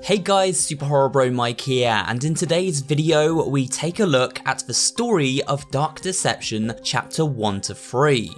Hey guys, SuperHorrorBro Mike here, and in today's video we take a look at the story of Dark Deception Chapter 1 to 3.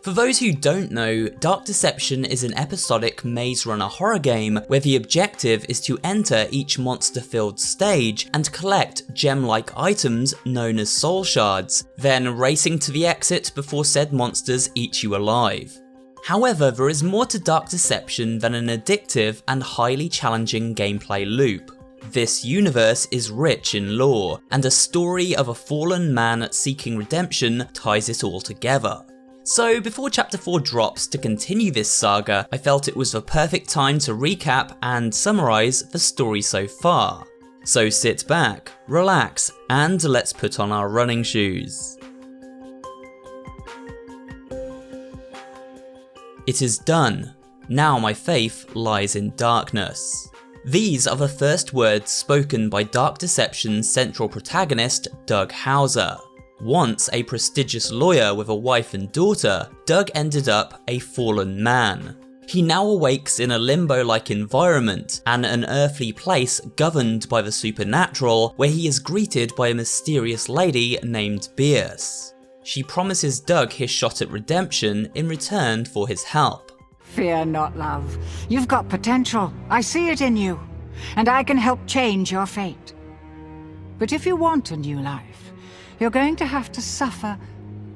For those who don't know, Dark Deception is an episodic maze runner horror game where the objective is to enter each monster-filled stage and collect gem-like items known as soul shards, then racing to the exit before said monsters eat you alive. However, there is more to Dark Deception than an addictive and highly challenging gameplay loop. This universe is rich in lore, and a story of a fallen man seeking redemption ties it all together. So before Chapter 4 drops to continue this saga, I felt it was the perfect time to recap and summarise the story so far. So sit back, relax, and let's put on our running shoes. It is done. Now my faith lies in darkness. These are the first words spoken by Dark Deception's central protagonist, Doug Hauser. Once a prestigious lawyer with a wife and daughter, Doug ended up a fallen man. He now awakes in a limbo-like environment and an earthly place governed by the supernatural, where he is greeted by a mysterious lady named Bierce. She promises Doug his shot at redemption in return for his help. Fear not, love. You've got potential. I see it in you. And I can help change your fate. But if you want a new life, you're going to have to suffer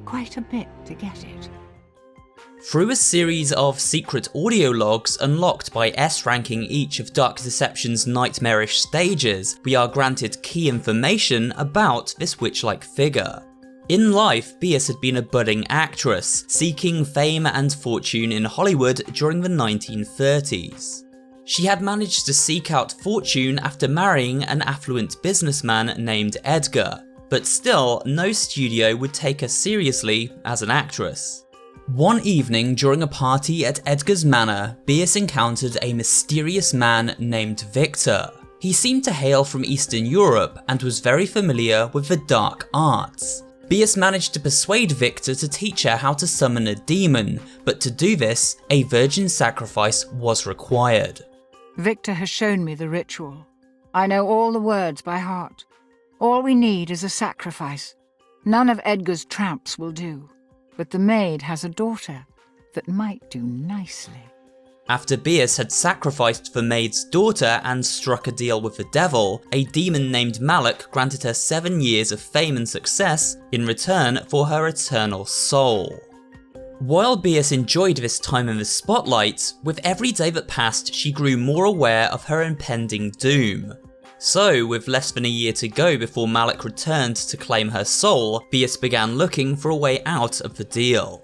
quite a bit to get it. Through a series of secret audio logs unlocked by S-ranking each of Dark Deception's nightmarish stages, we are granted key information about this witch-like figure. In life, Bierce had been a budding actress, seeking fame and fortune in Hollywood during the 1930s. She had managed to seek out fortune after marrying an affluent businessman named Edgar, but still, no studio would take her seriously as an actress. One evening during a party at Edgar's manor, Bierce encountered a mysterious man named Victor. He seemed to hail from Eastern Europe and was very familiar with the dark arts. Bierce managed to persuade Victor to teach her how to summon a demon, but to do this, a virgin sacrifice was required. Victor has shown me the ritual. I know all the words by heart. All we need is a sacrifice. None of Edgar's tramps will do, but the maid has a daughter that might do nicely. After Bierce had sacrificed the maid's daughter and struck a deal with the devil, a demon named Malak granted her 7 years of fame and success in return for her eternal soul. While Bierce enjoyed this time in the spotlight, with every day that passed she grew more aware of her impending doom. So, with less than a year to go before Malak returned to claim her soul, Bierce began looking for a way out of the deal.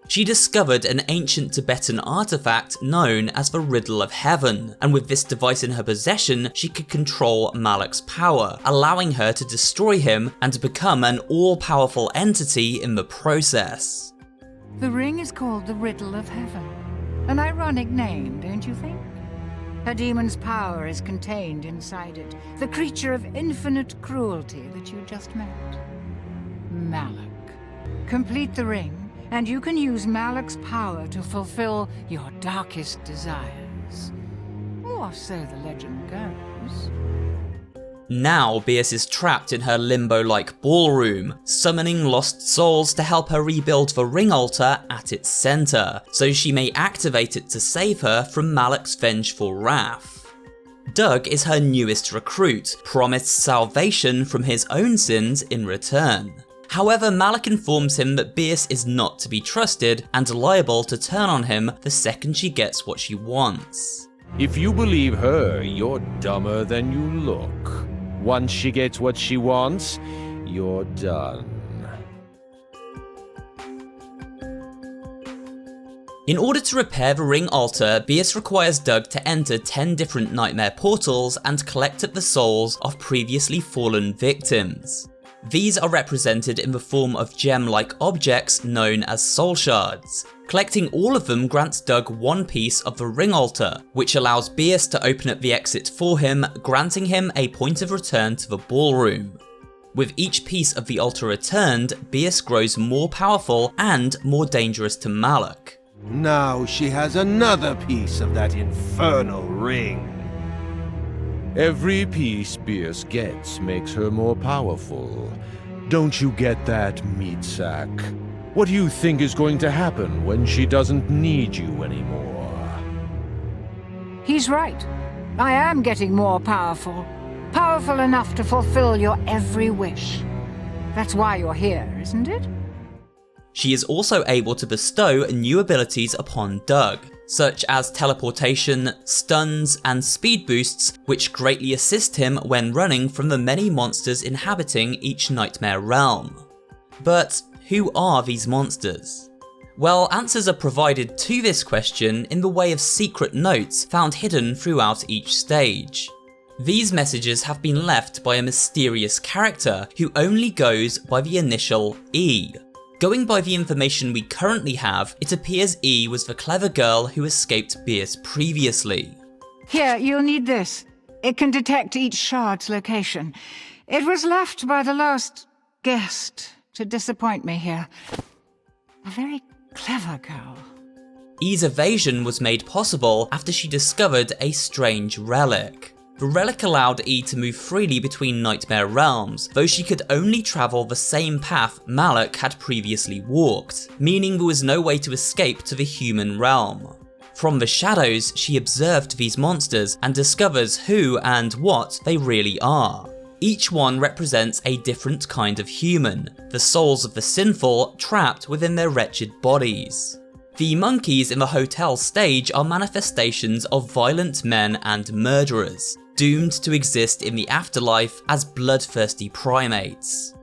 She discovered an ancient Tibetan artifact known as the Riddle of Heaven, and with this device in her possession, she could control Malak's power, allowing her to destroy him and become an all-powerful entity in the process. The ring is called the Riddle of Heaven. An ironic name, don't you think? A demon's power is contained inside it, the creature of infinite cruelty that you just met. Malak. Complete the ring, and you can use Malak's power to fulfill your darkest desires. Or so the legend goes. Now Bierce is trapped in her limbo-like ballroom, summoning lost souls to help her rebuild the ring altar at its center, so she may activate it to save her from Malak's vengeful wrath. Doug is her newest recruit, promised salvation from his own sins in return. However, Malak informs him that Bierce is not to be trusted and liable to turn on him the second she gets what she wants. If you believe her, you're dumber than you look. Once she gets what she wants, you're done. In order to repair the ring altar, Bierce requires Doug to enter 10 different nightmare portals and collect up the souls of previously fallen victims. These are represented in the form of gem-like objects known as soul shards. Collecting all of them grants Doug one piece of the ring altar, which allows Bierce to open up the exit for him, granting him a point of return to the ballroom. With each piece of the altar returned, Bierce grows more powerful and more dangerous to Malak. Now she has another piece of that infernal ring. Every piece Bierce gets makes her more powerful. Don't you get that, meat sack? What do you think is going to happen when she doesn't need you anymore? He's right. I am getting more powerful. Powerful enough to fulfill your every wish. That's why you're here, isn't it? She is also able to bestow new abilities upon Doug, such as teleportation, stuns, and speed boosts, which greatly assist him when running from the many monsters inhabiting each nightmare realm. But who are these monsters? Well, answers are provided to this question in the way of secret notes found hidden throughout each stage. These messages have been left by a mysterious character who only goes by the initial E. Going by the information we currently have, it appears E was the clever girl who escaped Bierce previously. Here, you'll need this. It can detect each shard's location. It was left by the last guest to disappoint me here. A very clever girl. E's evasion was made possible after she discovered a strange relic. The relic allowed E to move freely between nightmare realms, though she could only travel the same path Malak had previously walked, meaning there was no way to escape to the human realm. From the shadows, she observed these monsters and discovers who and what they really are. Each one represents a different kind of human, the souls of the sinful trapped within their wretched bodies. The monkeys in the hotel stage are manifestations of violent men and murderers, doomed to exist in the afterlife as bloodthirsty primates.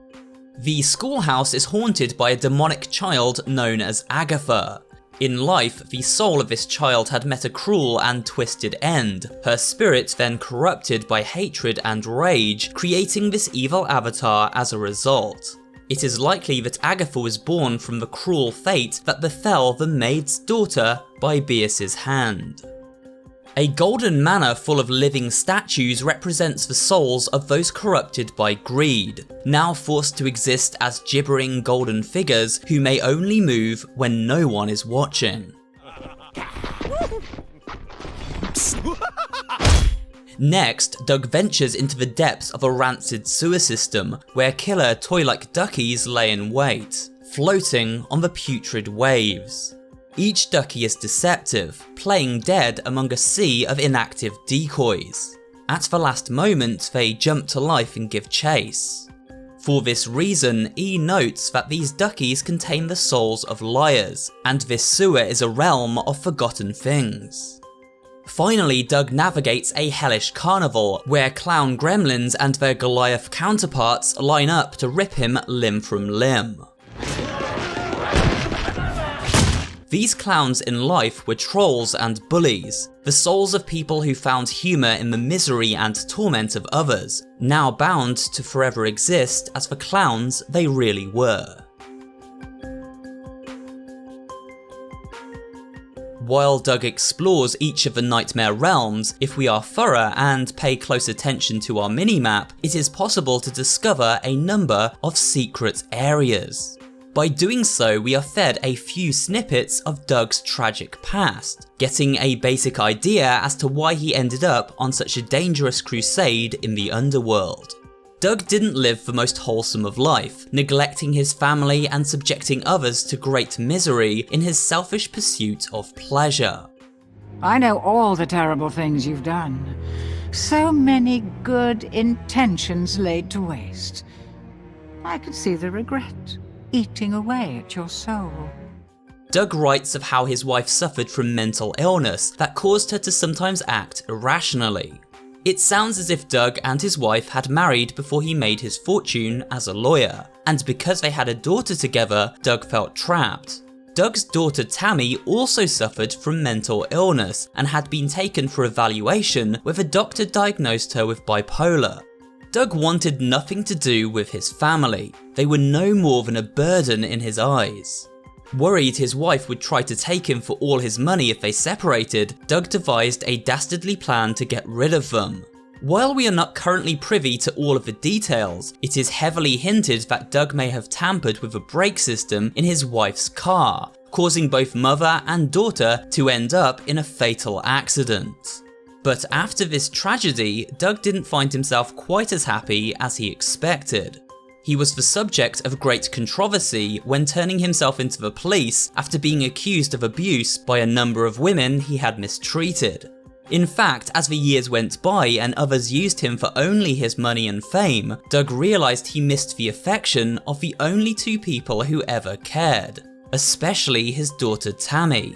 The schoolhouse is haunted by a demonic child known as Agatha. In life, the soul of this child had met a cruel and twisted end, her spirit then corrupted by hatred and rage, creating this evil avatar as a result. It is likely that Agatha was born from the cruel fate that befell the maid's daughter by Bierce's hand. A golden manor full of living statues represents the souls of those corrupted by greed, now forced to exist as gibbering golden figures who may only move when no one is watching. Next, Doug ventures into the depths of a rancid sewer system where killer toy-like duckies lay in wait, floating on the putrid waves. Each ducky is deceptive, playing dead among a sea of inactive decoys. At the last moment, they jump to life and give chase. For this reason, E notes that these duckies contain the souls of liars, and this sewer is a realm of forgotten things. Finally, Doug navigates a hellish carnival, where clown gremlins and their Goliath counterparts line up to rip him limb from limb. These clowns in life were trolls and bullies, the souls of people who found humour in the misery and torment of others, now bound to forever exist as the clowns they really were. While Doug explores each of the nightmare realms, if we are thorough and pay close attention to our minimap, it is possible to discover a number of secret areas. By doing so, we are fed a few snippets of Doug's tragic past, getting a basic idea as to why he ended up on such a dangerous crusade in the underworld. Doug didn't live the most wholesome of life, neglecting his family and subjecting others to great misery in his selfish pursuit of pleasure. I know all the terrible things you've done. So many good intentions laid to waste. I could see the regret eating away at your soul. Doug writes of how his wife suffered from mental illness that caused her to sometimes act irrationally. It sounds as if Doug and his wife had married before he made his fortune as a lawyer, and because they had a daughter together, Doug felt trapped. Doug's daughter Tammy also suffered from mental illness and had been taken for evaluation where the doctor diagnosed her with bipolar. Doug wanted nothing to do with his family. They were no more than a burden in his eyes. Worried his wife would try to take him for all his money if they separated, Doug devised a dastardly plan to get rid of them. While we are not currently privy to all of the details, it is heavily hinted that Doug may have tampered with a brake system in his wife's car, causing both mother and daughter to end up in a fatal accident. But after this tragedy, Doug didn't find himself quite as happy as he expected. He was the subject of great controversy when turning himself into the police after being accused of abuse by a number of women he had mistreated. In fact, as the years went by and others used him for only his money and fame, Doug realised he missed the affection of the only two people who ever cared, especially his daughter Tammy.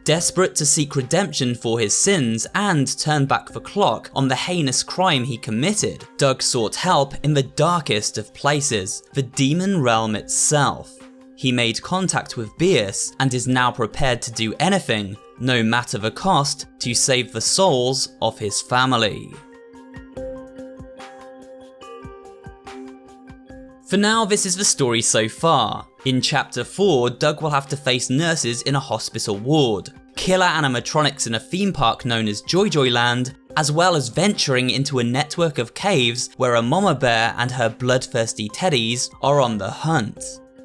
Desperate to seek redemption for his sins and turn back the clock on the heinous crime he committed, Doug sought help in the darkest of places, the demon realm itself. He made contact with Bierce and is now prepared to do anything, no matter the cost, to save the souls of his family. For now, this is the story so far. In Chapter 4, Doug will have to face nurses in a hospital ward, killer animatronics in a theme park known as Joy Joy Land, as well as venturing into a network of caves where a mama bear and her bloodthirsty teddies are on the hunt.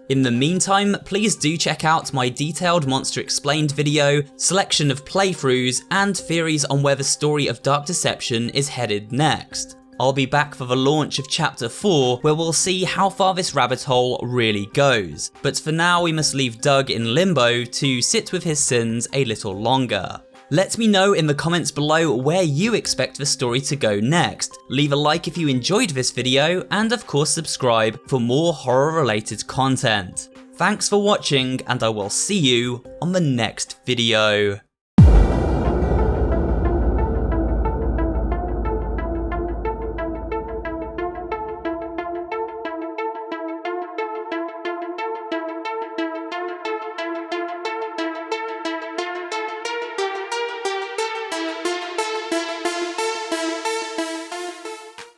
In the meantime, please do check out my detailed Monster Explained video, selection of playthroughs, and theories on where the story of Dark Deception is headed next. I'll be back for the launch of Chapter 4, where we'll see how far this rabbit hole really goes. But for now, we must leave Doug in limbo to sit with his sins a little longer. Let me know in the comments below where you expect the story to go next. Leave a like if you enjoyed this video, and of course subscribe for more horror-related content. Thanks for watching, and I will see you on the next video.